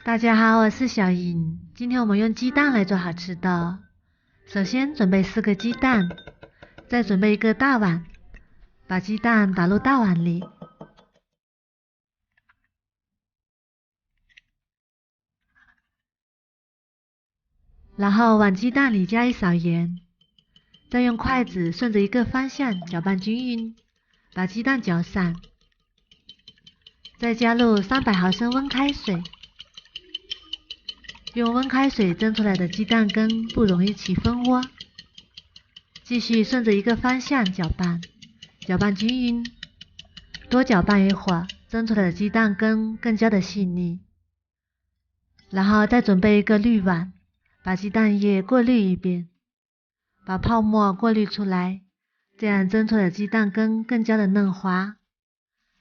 大家好，我是小颖。今天我们用鸡蛋来做好吃的。首先准备4个鸡蛋，再准备1个大碗，把鸡蛋打入大碗里，然后往鸡蛋里加1勺盐，再用筷子顺着一个方向搅拌均匀，把鸡蛋搅散，再加入300毫升温开水。用温开水蒸出来的鸡蛋羹不容易起蜂窝，继续顺着一个方向搅拌，搅拌均匀，多搅拌一会儿，蒸出来的鸡蛋羹更加的细腻。然后再准备1个滤网，把鸡蛋液过滤一遍，把泡沫过滤出来，这样蒸出来的鸡蛋羹更加的嫩滑。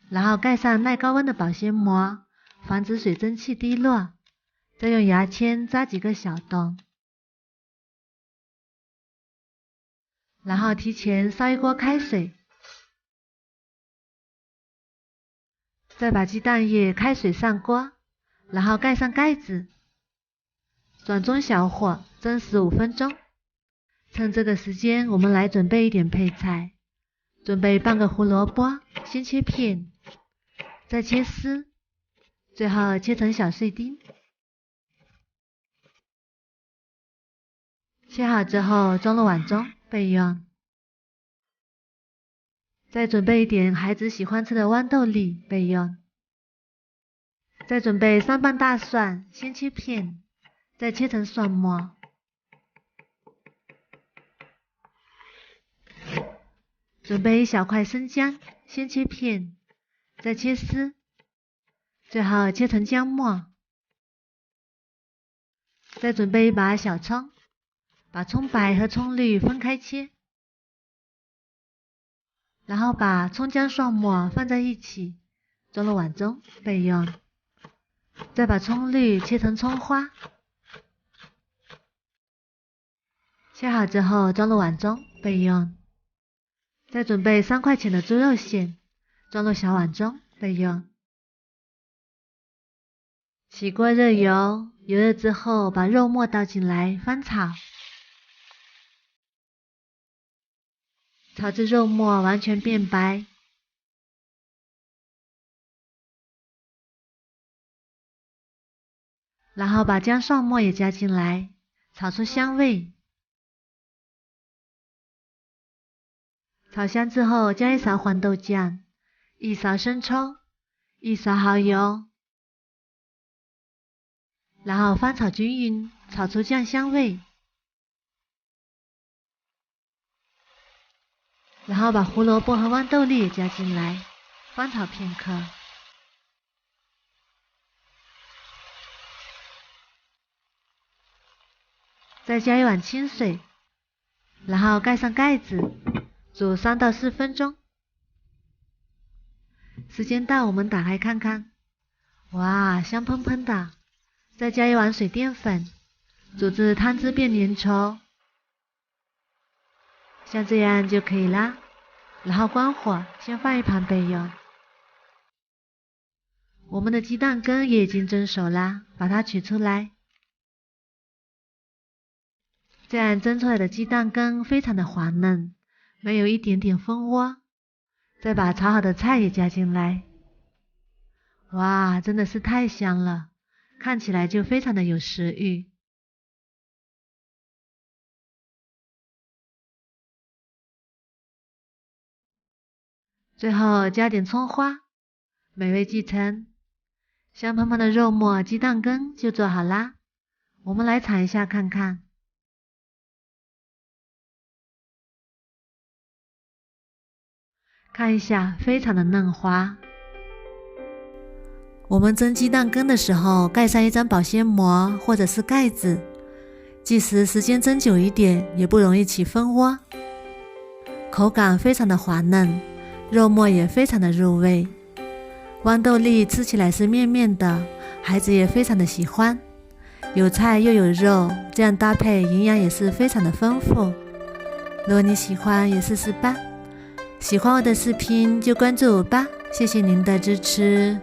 然后盖上耐高温的保鲜膜，防止水蒸气滴落。再用牙签扎几个小洞，然后提前烧一锅开水，再把鸡蛋液开水上锅，然后盖上盖子，转中小火蒸15分钟。趁这个时间，我们来准备一点配菜，准备半个胡萝卜，先切片，再切丝，最后切成小碎丁。切好之后装入碗中备用。再准备一点孩子喜欢吃的豌豆粒备用。再准备3瓣大蒜，先切片，再切成蒜末。准备1小块生姜，先切片，再切丝，最后切成姜末。再准备1把小葱。把葱白和葱绿分开切，然后把葱姜蒜末放在一起，装入碗中备用。再把葱绿切成葱花，切好之后装入碗中备用。再准备3块钱的猪肉馅，装入小碗中备用。起锅热油，油热之后把肉末倒进来翻炒。炒至肉末完全变白，然后把姜蒜末也加进来，炒出香味。炒香之后加1勺黄豆酱，1勺生抽，1勺蚝油，然后翻炒均匀，炒出酱香味。然后把胡萝卜和豌豆粒也加进来，翻炒片刻。再加1碗清水，然后盖上盖子，煮3到4分钟。时间到，我们打开看看，哇，香喷喷的。再加1碗水淀粉，煮至汤汁变粘稠。像这样就可以啦，然后关火，先放一旁备用。我们的鸡蛋羹也已经蒸熟啦，把它取出来。这样蒸出来的鸡蛋羹非常的滑嫩，没有一点点蜂窝。再把炒好的菜也加进来。哇，真的是太香了，看起来就非常的有食欲。最后加点葱花，美味继承。香喷喷的肉末鸡蛋羹就做好啦，我们来尝一下看看。看一下，非常的嫩滑。我们蒸鸡蛋羹的时候，盖上1张保鲜膜或者是盖子，即使时间蒸久一点，也不容易起蜂窝。口感非常的滑嫩，肉末也非常的入味，豌豆粒吃起来是面面的，孩子也非常的喜欢。有菜又有肉，这样搭配营养也是非常的丰富。如果你喜欢，也试试吧。喜欢我的视频就关注我吧，谢谢您的支持。